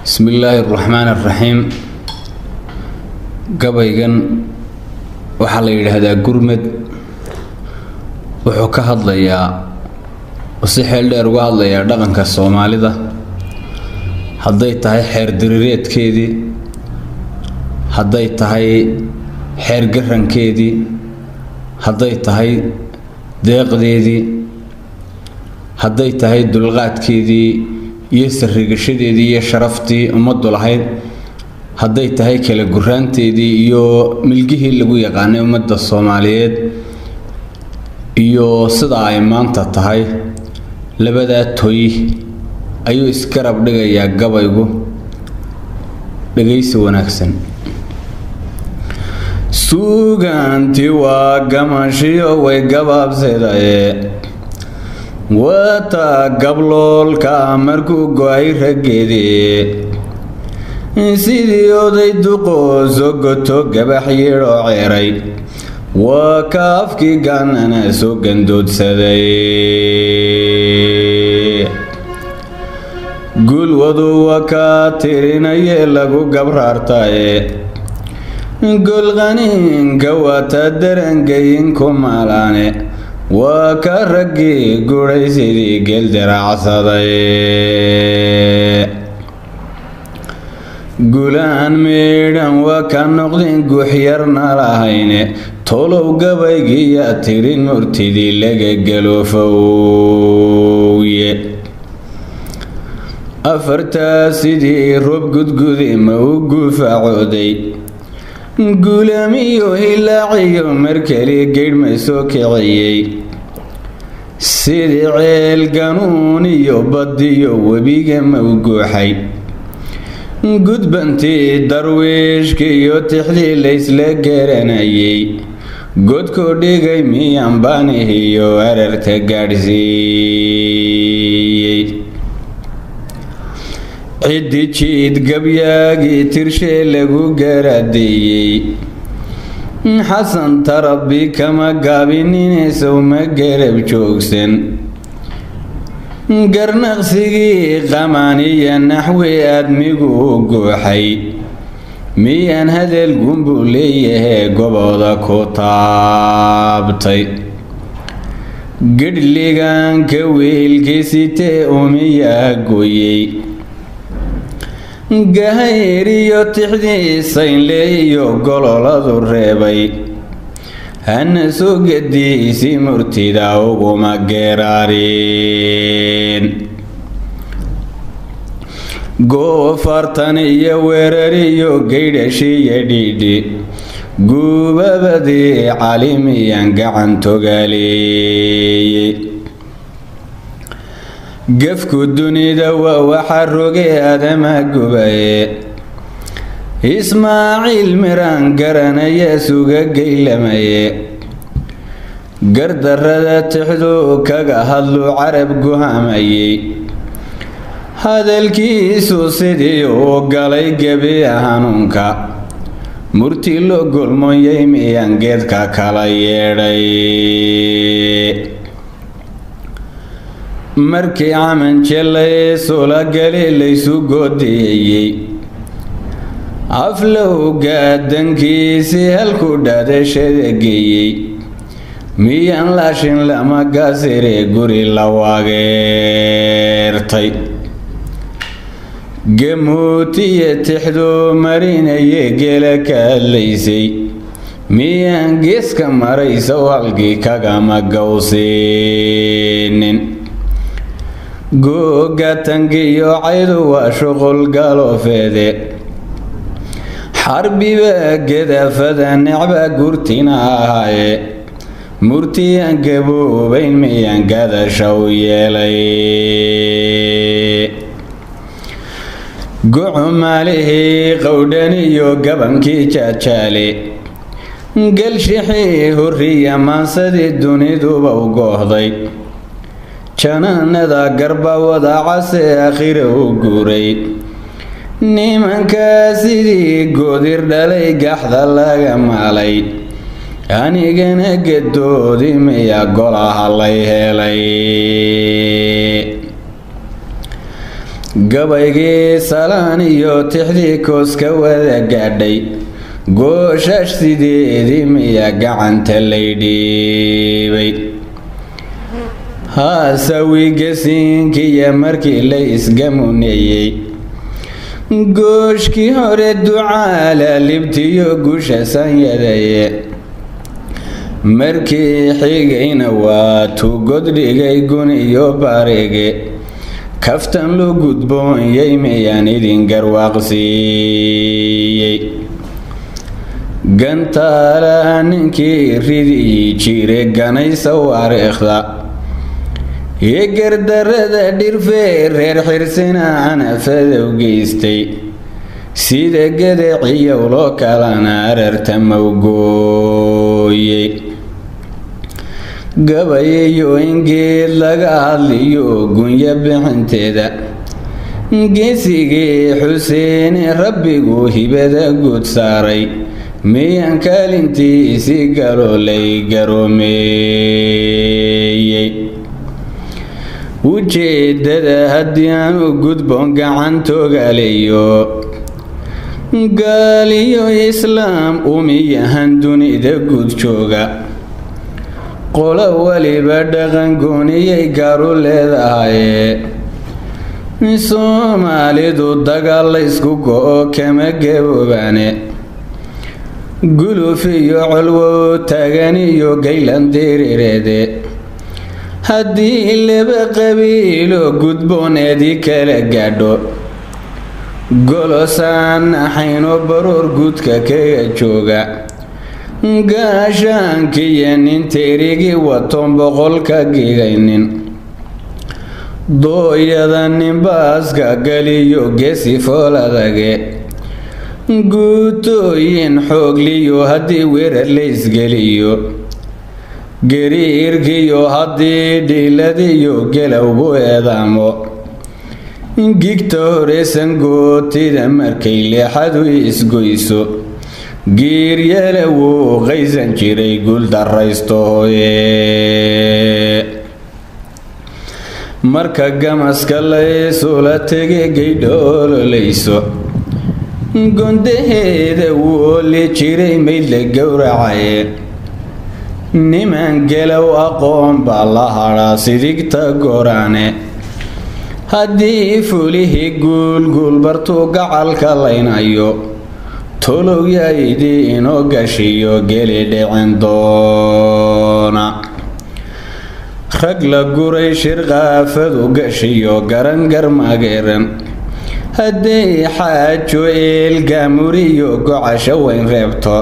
بسم الله الرحمن الرحيم. قبيغن waxaa la yiraahdaa gurmad wuxuu ka hadlayaa si xeel dheer uga hadlayaa dhaqanka Soomaalida haday tahay xeer diriireedkeedii haday tahay xeer garankeedii haday tahay deeqdeedii haday tahay dulqaadkeedii iyo sarigashadeedii iyo sharaftii ummaddu lahayd haday tahay kala guraanteedii iyo milgihii lagu yaqaanay ummadda Soomaaliyeed iyo sida ay maanta tahay labada toy ayuu iskarab dhigayaa gabaygu dhageysi wanaagsan. suugaanti waa gamashiyo way gabaabseedaye wata gabloolka markuu go'ay rageedii sidii oday duqooso goto gabax yeedho ceeray waa kaafkii gaanana soo gandoodsaday gulwadu waa ka tirinaye lagu gabraartaye golqaninka wata darangayin ku maalaane waa ka raggii guray sidii geel daraacsaday gulaan meedhan waa ka noqdeen guuxyarna lahayne tolow gabaygiya tirin murtidii laga galofowye afartaa sidii roob gudgude ma u guufacooday gulamiyo hilaaciyo markali geedhma soo kiciyey sidii ceel ganuun iyo badiyo webiga ma u guuxay gudbantii darwiishkiiyo tixdii laysla garanayay godku dhigay miyaan baanihiyo ararta gaadhsiiyey ciddi jiid gabyaagii tirshee lagu garadeeyey xasan tarabbi kama gaabininaysw ma garab joogsan garnaqsigii qamaaniya naxwi aadmigu u guuxay miyaan hadal gunbuu leeyahay gobooda ku taabtay gedhligaanka wiilkiisitee umiyaa gooyey gahayriyo tixdiisaynle iyo gololadu reebay hana soo gadiisi murtida uguma geeraarin goofartan iyo weerariyo gaydhashiya dhiidhi guubabadii calimiyan gacan togaaleeyey gafku dunida waa waxa roge aadama gubaye ismaaciil miraan garanaya suga geylamaye gardarrada tixdu kaga hadlu carab guhamayey hadalkiisu sidii uu galay gebi hanuunka murti loo golmoyay miyaan geedka kala yeedhay markii camanjelay sulagali laysu goodiyey aflowga dankiisii halku dhaadashada geeyey miyaan laashin lama gaasire guri la waageertay gamuutiya tixdu marinaye geela ka hadlaysay miyaan geeska maraysa halkii kagama gawsinin googatangiyo caydu waa shuqul galoofeede xarbiba gadaafada necba gurtina ahaaye murtiyaan gaboobayn miyaan gadasha u yeelay gucumaalihii qowdhaniyo gabankii jaajaale galshixii hurriya maansadii duniduba u goohday janaanada garbawada case akhira u guuray nimankaa sidii goodir dhalay gaxda laga maalay anigana gadoodi miya golaha lay helay gabaygii salaan iyo tixdii kooska wada gaadhay gooshash sideedii miya gacanta lay dhiibay haasawiigasiinkiya markii la isgamuneeyey gooshkii hore ducaala libtiyo gusha sanyadaye markii xigayna waa tugod dhigay gun iyo baarige kaftan loo gudboonyay miyaan idin garwaaqsiiyey gantaalaha ninkii ridii jire ganaysa waariikhda iyo gardarrada dhirfee reer xirsina anafadow geystay sida gadaciyow loo kalana ararta mawgooyey gabayayo in geed laga hadliyo gunya bixinteeda geesigii xuseene rabbigu hibada guud saaray miyaan kaalintiisi galo lay garoomeeyey ujeedada haddii aanu gudboon gacantoogaaleyo gaaliyo islaam umiyahan dunida guud jooga qolo waliba dhaqan gooniyay gaaru leedahaye soomaalidu dagaal laysku go'o kama gaboobaane guluf iyo colwow taagan iyo gaylan diriireede haddii laba qabiilo gudbooneedii kala gaadho golosaan axayno baroor guudka kaga jooga gaashaankiyo nin teerigii waton boqolka gigaynin dooyada ninbaaska galiyo geesi fool adage guutooyin xoogliyo haddii weerar laysgeliyo gariirkiyo haddii dhiiladiyo gelowgu eedaamo gigta horeysan gootida markay leexadu isgoyso giiryale wuu qaysan jiray guuldarraysto hooye marka gamaska laysula tegay gaydho ololayso gondaheeda wuu ooli jiray mayd la gowracaye niman gelow aqoon baa la hadhaa sidigta goraane haddii fulihii guulguul bartuu gacalka laynayo tolowyaydii inoo gashiyo geli dhicin doona rag la guray shirqaafadu gashiyo garangar mageeran hadday xaajo eelgaamuriyo gocasho weyn reebto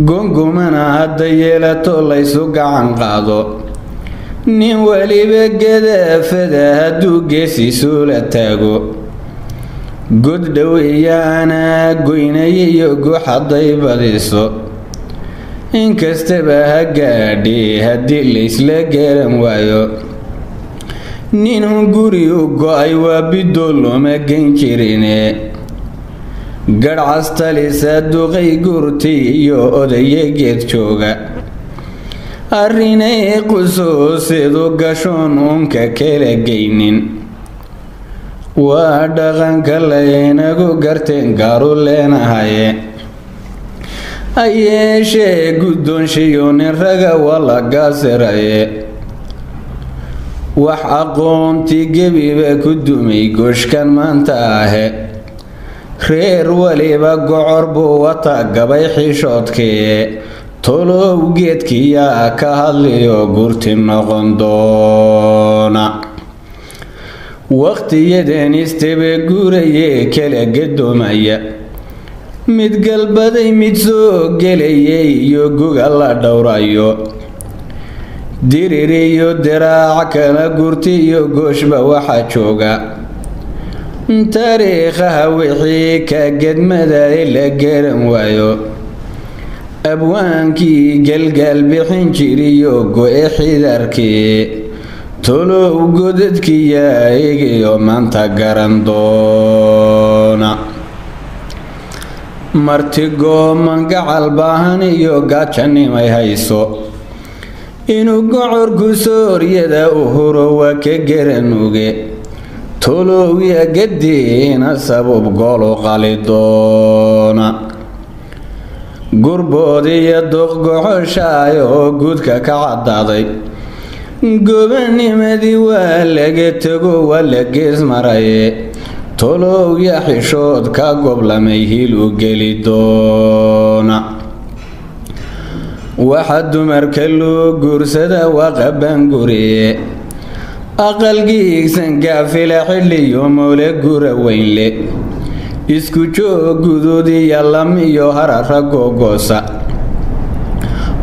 gongumana hadda yeelato laysu gacan qaado nin weliba gadaafada hadduu geesisuula taago god dhow iyo anaa goynayiyo gux hadday badiso inkastaba ha gaadhii haddii laysla garan waayo ninuu guri u go-ay waa bidoo looma geyn jirine garhcastalisa duqay gurti iyo odaya geed jooga arrinay qusuusidu gashoon uunka kala geynin waa dhaqanka laynagu garteen gaaru leenahaye ayeeshee guddoonshiyo nin raga waa la gaasiraye wax aqoontii gebiba ku dumay gooshkan maanta ahe reer waliba gocor buu wata gabay xishoodkee tolow geedkiyaa ka hadliyo gurti noqon doona waqtiyadan istaba guuraye kala gadoomaya mid galbaday mid soo gelayay iyo guga la dhowrayo dirir iyo diraac kala gurti iyo gooshba waxa jooga taariikhaha wixii ka gedmaday la garan waayo abwaankii galgaal bixin jiriyo go-e xidarkii tolow godadkiyaa eegayo maanta garan doona martigooman gacal baahan iyo gaajanimay hayso inuu gocorku sooryada u huro waa ka garanuge tolowya gadiina sabab golo qalidoona gurboodiya doqgoxoshaayo oo guudka ka cadaaday gobanimadii waa laga tago waa la gees maraye tolowya xishood ka goblamay hilu geli doona waxa dumarka loo guursada waa qabaanguriye aqalgiigsan gaafila xilliyo moole gura weynle isku joog guduudiya lamiyo harara googoosa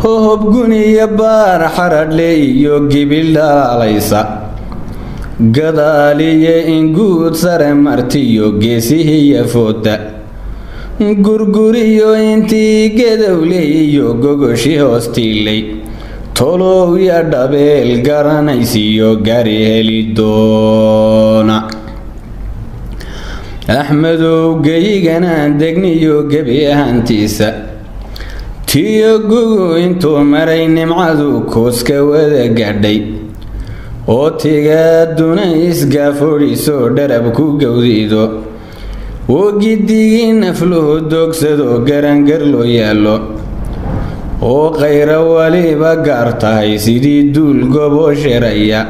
hohob guniya baar xaradhle iyo gibil dhalaalaysa gadaaliye inguud sare martiyo geesihiya fooda gurguriyo intii gadowle iyo gogoshi hoostiilay tolowya dhabeel garanaysiyo gari heli doona axmedow geyiganaan degniyo gebi ahaantiisa tiyo gugu intuu maray nimcadu kooska wada gadhay oo tigaaduna isgaafodhisoo dharab ku gowdido oo giddigii nafluhu doogsado garangar loo yaallo oo qayra waliba gaar tahay sidii duul goboo sheraya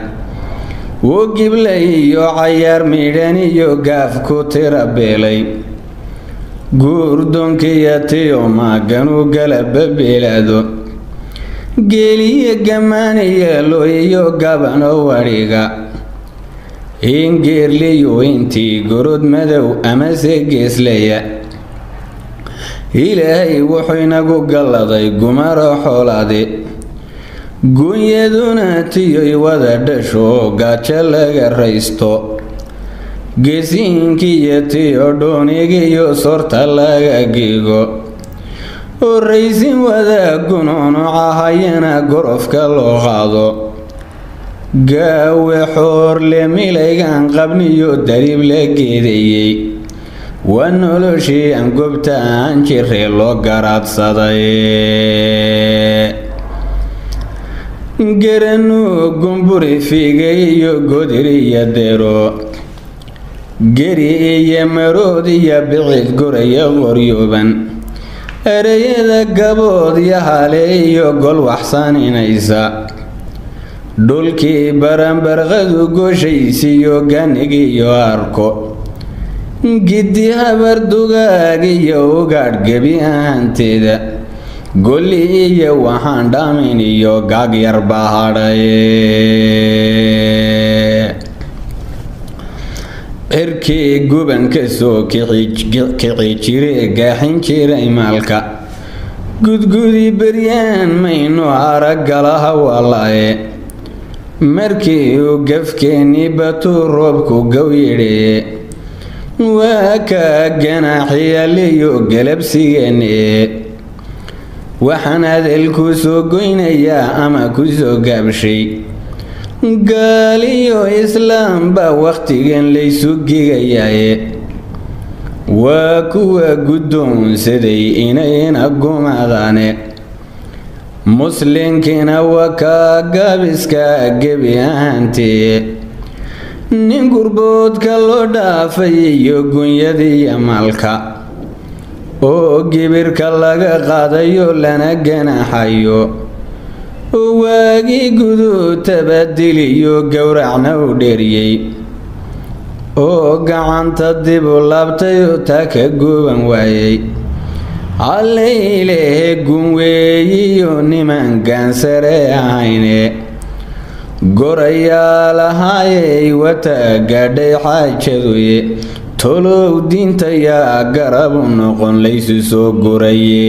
oo giblay iyo cayaar midhan iyo gaaf ku tira beelay guurdonkiya tiyo maaganu galaba beelaado geeliyo gamaanayeelo iyo gabano wadhiga ingeerliyo intii gorod madow amase geesleya ilaahay wuxuu inagu galladay gumaro xoolaade gunyaduna tiyoy wada dhasho gaajo laga raysto geesiinkiyo tiyo dhoonigiyo sorta laga geego oo raysin wada gunuunucahayana gorofka loo qaado gaawe xoorle milaygan qabniyo dariib la geedayey waa noloshii aan gobta aan jirre loo garaadsaday garanuu gumburi fiigay iyo godiriya dero geri iyo marood iyo bicid goraya qoryooban ereyada gabood iyo hale iyo gol waxsaninaysa dhulkii baranbarqadu gooshaysiyo ganigiyo arko giddi habar dugaag iyo ugaadh gebi ahaanteeda golli iyo waxaan dhaamin iyo gaag yar baa hadhay cirkii gubanka soo kici jire gaaxin jiray maalka gudgudi beryaan maynu araggalaha walaye markii uu gafkeennii batuu roobku gow yidhee waa kaa ganaaxiyaliyo galabsigeenne waxaan hadalku soo goynayaa ama ku soo gaabshay gaaliyo islaam baa wakhtigan laysu gigayaye waa kuwa guddoonsaday inayna gumadane muslinkiina waa kaa gaabiska gebi ahaantee nin gurboodka loo dhaafay iyo gunyadiiyo maalka oo gibirka laga qaadayo lana ganaaxayo waagii guduud tabadiliyo gowracna u dheriyey oo gacanta dib u laabtayoo taa ka guuban waayey hallaylehe gunweeyiyo niman gaansare ahayne gorayaalahaayey wata gaadhay xaajaduye tolow diintayaa garab u noqon laysu soo guraye